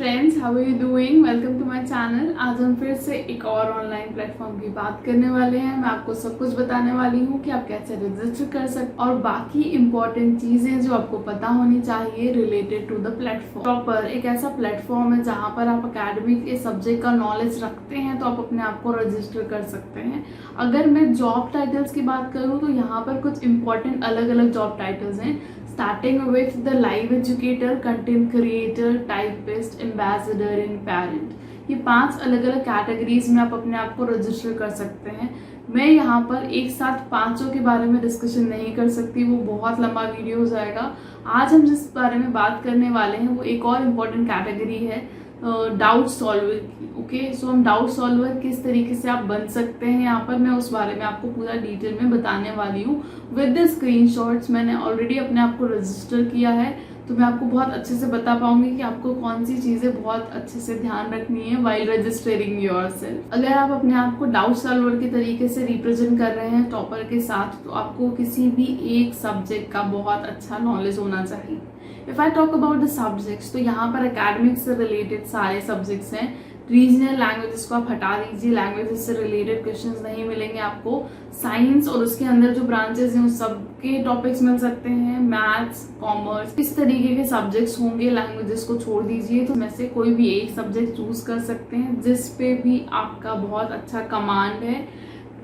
Friends, how are you doing? Welcome to my channel. आज हम फिर से एक और ऑनलाइन प्लेटफॉर्म की बात करने वाले हैं। मैं आपको सब कुछ बताने वाली हूँ कि आप कैसे रजिस्टर कर सकते और बाकी इंपॉर्टेंट चीजें जो आपको पता होनी चाहिए related to the platform. Proper एक ऐसा प्लेटफॉर्म है जहाँ पर आप अकेडमिक के सब्जेक्ट का नॉलेज रखते हैं तो आप अपने आप को रजिस्टर कर सकते हैं। अगर मैं जॉब टाइटल्स की बात करूँ तो यहाँ पर कुछ इंपॉर्टेंट अलग अलग जॉब टाइटल्स हैं, starting with the live educator, content creator, typist, ambassador and parent। ये 5 अलग अलग कैटेगरीज में आप अपने आप को रजिस्टर कर सकते हैं। मैं यहाँ पर एक साथ पांचों के बारे में डिस्कशन नहीं कर सकती, वो बहुत लंबा वीडियो हो जाएगा। आज हम जिस बारे में बात करने वाले हैं वो एक और इम्पोर्टेंट कैटेगरी है डाउट सॉल्वर की। ओके, सो हम डाउट सॉल्वर किस तरीके से आप बन सकते हैं यहाँ पर मैं उस बारे में आपको पूरा डिटेल में बताने वाली हूँ विद द स्क्रीनशॉट्स। मैंने ऑलरेडी अपने आप को रजिस्टर किया है तो मैं आपको बहुत अच्छे से बता पाऊंगी कि आपको कौन सी चीजें बहुत अच्छे से ध्यान रखनी है वाइल रजिस्टरिंग योरसेल्फ। अगर आप अपने आप को डाउट सॉल्वर के तरीके से रिप्रेजेंट कर रहे हैं टॉपर के साथ तो आपको किसी भी एक सब्जेक्ट का बहुत अच्छा नॉलेज होना चाहिए। If I talk about the subjects तो यहाँ पर एकेडमिक से रिलेटेड सारे सब्जेक्ट्स हैं। रीजनल लैंग्वेजेस को आप हटा दीजिए, लैंग्वेजेस से रिलेटेड क्वेश्चंस नहीं मिलेंगे आपको। साइंस और उसके अंदर जो ब्रांचेस हैं उस सबके टॉपिक्स मिल सकते हैं। मैथ्स, कॉमर्स, इस तरीके के सब्जेक्ट्स होंगे। लैंग्वेजेस को छोड़ दीजिए तो में से कोई भी एक सब्जेक्ट चूज कर सकते हैं जिस पे भी आपका बहुत अच्छा कमांड है।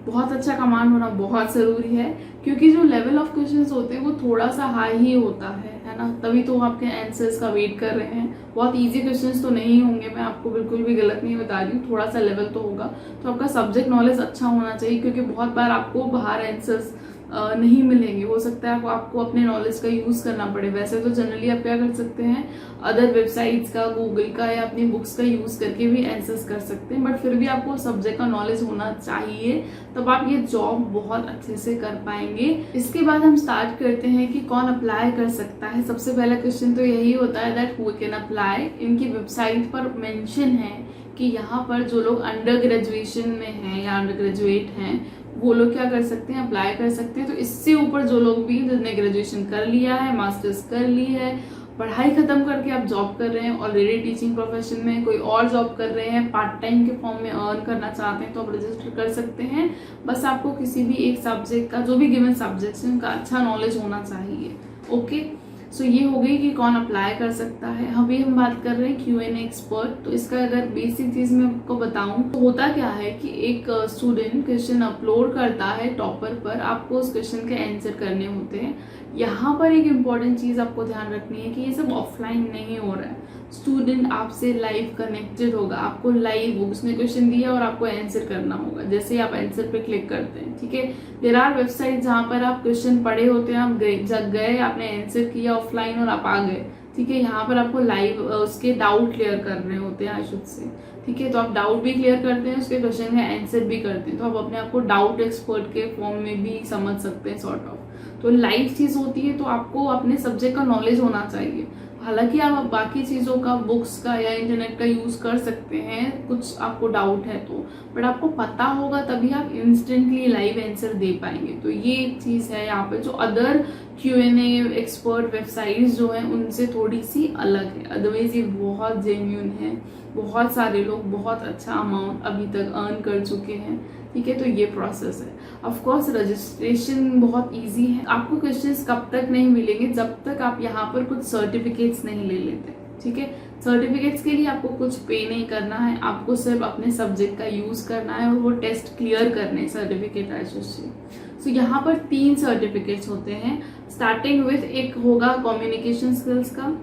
बहुत अच्छा कमांड होना बहुत जरूरी है क्योंकि जो लेवल ऑफ क्वेश्चंस होते हैं वो थोड़ा सा हाई ही होता है ना, तभी तो आपके आंसर्स का वेट कर रहे हैं। बहुत इजी क्वेश्चंस तो नहीं होंगे, मैं आपको बिल्कुल भी गलत नहीं बता रही हूँ, थोड़ा सा लेवल तो होगा। तो आपका सब्जेक्ट नॉलेज अच्छा होना चाहिए क्योंकि बहुत बार आपको बाहर आंसर्स नहीं मिलेंगे। हो सकता है आपको अपने नॉलेज का यूज करना पड़े। वैसे तो जनरली आप क्या कर सकते हैं, अदर वेबसाइट्स का, गूगल का या अपनी बुक्स का यूज करके भी आंसर्स कर सकते हैं, बट फिर भी आपको सब्जेक्ट का नॉलेज होना चाहिए, तब आप ये जॉब बहुत अच्छे से कर पाएंगे। इसके बाद हम स्टार्ट करते हैं कि कौन अप्लाई कर सकता है। सबसे पहला क्वेश्चन तो यही होता है दैट हु कैन अप्लाई। इनकी वेबसाइट पर मेंशन है कि यहाँ पर जो लोग अंडर ग्रेजुएशन में हैं या अंडर ग्रेजुएट हैं वो लोग क्या कर सकते हैं, अप्लाई कर सकते हैं। तो इससे ऊपर जो लोग भी जिन्होंने ग्रेजुएशन कर लिया है, मास्टर्स कर ली है, पढ़ाई खत्म करके आप जॉब कर रहे हैं, ऑलरेडी टीचिंग प्रोफेशन में कोई और जॉब कर रहे हैं, पार्ट टाइम के फॉर्म में अर्न करना चाहते हैं तो आप रजिस्टर कर सकते हैं। बस आपको किसी भी एक सब्जेक्ट का, जो भी गिवन सब्जेक्ट है उनका अच्छा नॉलेज होना चाहिए। ओके, सो ये हो गई कि कौन अप्लाई कर सकता है। अभी हम बात कर रहे हैं Q&A एक्सपर्ट। तो इसका अगर बेसिक चीज मैं आपको बताऊं तो होता क्या है कि एक स्टूडेंट क्वेश्चन अपलोड करता है टॉपर पर, आपको उस क्वेश्चन के आंसर करने होते हैं। यहाँ पर एक इम्पॉर्टेंट चीज आपको ध्यान रखनी है कि ये सब ऑफलाइन नहीं हो रहा है। स्टूडेंट आपसे लाइव कनेक्टेड होगा, आपको लाइव उसने क्वेश्चन दिया और आपको आंसर करना होगा जैसे ही आप आंसर पे क्लिक करते हैं। ठीक है, देयर आर वेबसाइट जहाँ पर आप क्वेश्चन पढ़े होते हैं, आप जग गए, आपने आंसर किया ऑफलाइन और आप आ गए। ठीक है, यहाँ पर आपको लाइव उसके डाउट क्लियर करने होते हैं, आई शुड से। ठीक है, तो आप डाउट भी क्लियर करते हैं, उसके क्वेश्चन का आंसर भी करते हैं, तो आप अपने आप को डाउट एक्सपर्ट के फॉर्म में भी समझ सकते हैं सॉर्ट ऑफ। तो लाइव चीज होती है तो आपको अपने सब्जेक्ट का नॉलेज होना चाहिए। हालांकि आप बाकी चीज़ों का, बुक्स का या इंटरनेट का यूज़ कर सकते हैं कुछ आपको डाउट है तो, बट आपको पता होगा तभी आप इंस्टेंटली लाइव आंसर दे पाएंगे। तो ये एक चीज़ है यहाँ पे जो अदर Q&A एक्सपर्ट वेबसाइट्स जो हैं उनसे थोड़ी सी अलग है। अदरवाइज ये बहुत जेन्युइन है, बहुत सारे लोग बहुत अच्छा अमाउंट अभी तक अर्न कर चुके हैं। ठीक है, तो ये प्रोसेस है। ऑफ कोर्स रजिस्ट्रेशन बहुत इजी है। आपको क्वेश्चंस कब तक नहीं मिलेंगे, जब तक आप यहाँ पर कुछ सर्टिफिकेट्स नहीं ले लेते। ठीक है, सर्टिफिकेट्स के लिए आपको कुछ पे नहीं करना है, आपको सिर्फ अपने सब्जेक्ट का यूज करना है और वो टेस्ट क्लियर करने सर्टिफिकेट एसोसिएशन। सो यहाँ पर 3 सर्टिफिकेट्स होते हैं। स्टार्टिंग विथ एक होगा कम्युनिकेशन स्किल्स का,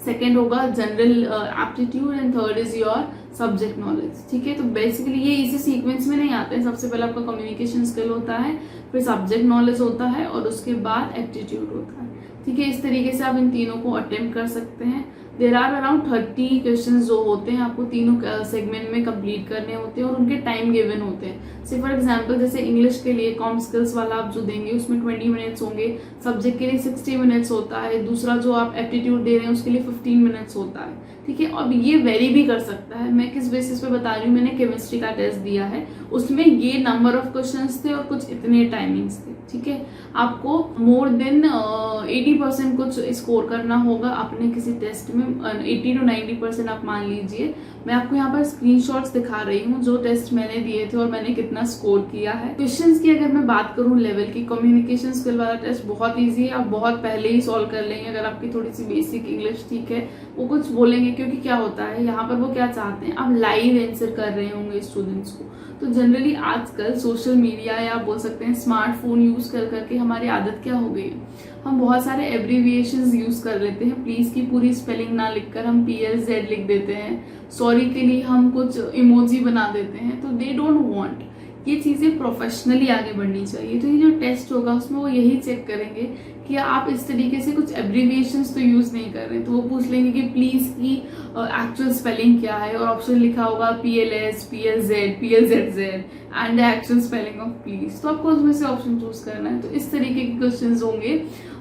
सेकेंड होगा general aptitude and third is your subject knowledge. ठीक है, तो बेसिकली ये इसी सीक्वेंस में नहीं आते हैं। सबसे पहले आपका कम्युनिकेशन स्किल होता है, फिर सब्जेक्ट नॉलेज होता है और उसके बाद एप्टीट्यूड होता है। ठीक है, इस तरीके से आप इन तीनों को अटेम्प्ट कर सकते हैं। देर आर अराउंड 30 क्वेश्चन जो होते हैं आपको तीनों सेगमेंट में कंप्लीट करने होते हैं और उनके टाइम गिवन होते हैं। से फॉर एग्जांपल जैसे इंग्लिश के लिए कॉम स्किल्स वाला आप जो देंगे उसमें 20 मिनट्स होंगे, सब्जेक्ट के लिए 60 मिनट्स होता है, दूसरा जो आप एप्टीट्यूड दे रहे हैं उसके लिए 15 मिनट्स होता है, ठीक है। अब ये वेरी भी कर सकता है। मैं किस बेसिस पे बता रही हूँ, मैंने केमिस्ट्री का टेस्ट दिया है, उसमें ये नंबर ऑफ क्वेश्चंस थे और कुछ इतने टाइमिंग्स थे, ठीक है। आपको मोर देन 80% कुछ स्कोर करना होगा अपने किसी टेस्ट में, 80 to 90% आप मान लीजिए। मैं आपको यहाँ पर स्क्रीनशॉट्स दिखा रही हूँ जो टेस्ट मैंने दिए थे और मैंने कितना स्कोर किया है। क्वेश्चंस की अगर मैं बात करूँ लेवल की, कम्युनिकेशन स्किल वाला टेस्ट बहुत ईजी है, आप बहुत पहले ही सॉल्व कर लेंगे अगर आपकी थोड़ी सी बेसिक इंग्लिश ठीक है। वो कुछ बोलेंगे क्योंकि क्या होता है यहाँ पर, वो क्या चाहते हैं, आप लाइव आंसर कर रहे होंगे स्टूडेंट्स को। तो जनरली आजकल सोशल मीडिया या बोल सकते हैं स्मार्टफोन यूज कर करके हमारी आदत क्या हो गई है, हम बहुत सारे एब्रीविएशंस यूज कर लेते हैं। प्लीज की पूरी स्पेलिंग ना लिखकर हम PLZ लिख देते हैं, सॉरी के लिए हम कुछ इमोजी बना देते हैं। तो दे डोंट वांट, ये चीजें प्रोफेशनली आगे बढ़नी चाहिए। तो ये जो टेस्ट होगा उसमें वो यही चेक करेंगे कि आप इस तरीके से कुछ एब्रीविएशंस तो यूज नहीं कर रहे। तो वो पूछ लेंगे कि प्लीज की एक्चुअल स्पेलिंग क्या है, और ऑप्शन लिखा होगा PLS, PLZ, PLZZ and the actual spelling of please. तो आपको उसमें से ऑप्शन चूज करना है। तो इस तरीके के क्वेश्चंस होंगे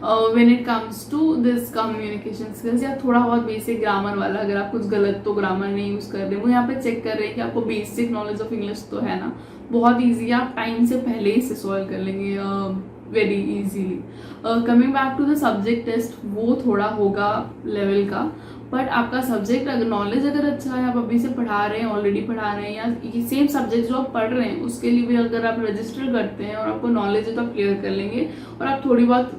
when it comes to this communication skills. या थोड़ा बहुत बेसिक ग्रामर वाला, अगर आप कुछ गलत तो ग्रामर नहीं यूज कर रहे, वो यहाँ पे चेक कर रहे हैं कि आपको बेसिक नॉलेज ऑफ इंग्लिश तो है ना। बहुत ईजी है, आप टाइम से पहले ही से सॉल्व कर लेंगे very easily. Coming back to the subject test, वो थोड़ा होगा लेवल का, बट आपका सब्जेक्ट अगर नॉलेज अगर अच्छा है, आप अभी से पढ़ा रहे हैं, ऑलरेडी पढ़ा रहे हैं, या सेम सब्जेक्ट जो आप पढ़ रहे हैं उसके लिए भी अगर आप रजिस्टर करते हैं और आपको नॉलेज है तो आप क्लियर कर लेंगे। और आप थोड़ी बहुत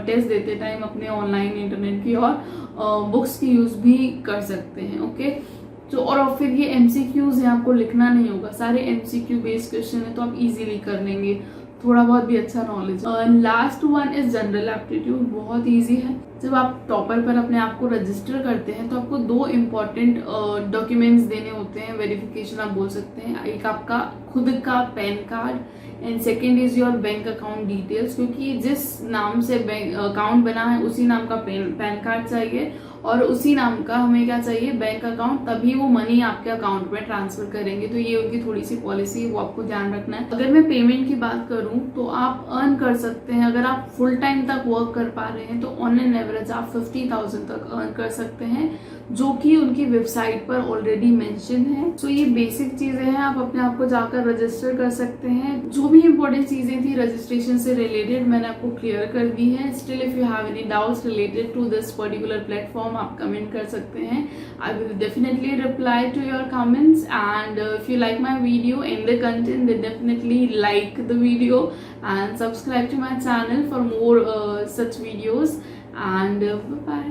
टेस्ट देते टाइम अपने ऑनलाइन इंटरनेट की और बुक्स की यूज भी कर सकते हैं, ओके। तो और फिर ये MCQs है, आपको लिखना नहीं होगा, सारे MCQ बेस्ड क्वेश्चन है तो आप इजीली कर लेंगे, थोड़ा बहुत भी अच्छा knowledge. Last one is general aptitude, बहुत इजी है। जब आप टॉपर पर अपने आप को रजिस्टर करते हैं तो आपको 2 इम्पॉर्टेंट डॉक्यूमेंट्स देने होते हैं, वेरिफिकेशन आप बोल सकते हैं। एक आपका खुद का pan card and second is your bank account details, क्योंकि जिस नाम से बैंक अकाउंट बना है उसी नाम का पैन कार्ड चाहिए और उसी नाम का हमें क्या चाहिए, बैंक अकाउंट, तभी वो मनी आपके अकाउंट में ट्रांसफर करेंगे। तो ये उनकी थोड़ी सी पॉलिसी है, वो आपको ध्यान रखना है। अगर मैं पेमेंट की बात करूं तो आप अर्न कर सकते हैं, अगर आप फुल टाइम तक वर्क कर पा रहे हैं तो ऑन एन एवरेज आप 50,000 तक अर्न कर सकते हैं, जो कि उनकी वेबसाइट पर ऑलरेडी मेंशन है। तो ये बेसिक चीजें हैं, आप अपने आप को जाकर रजिस्टर कर सकते हैं। जो भी इंपॉर्टेंट चीजें थी रजिस्ट्रेशन से रिलेटेड मैंने आपको क्लियर कर दी है। Still if you have any doubts related to this particular platform, आप कमेंट कर सकते हैं। I will definitely reply to your comments, and if you like my video and the content then definitely like the video and subscribe to my channel for more such videos, and bye bye.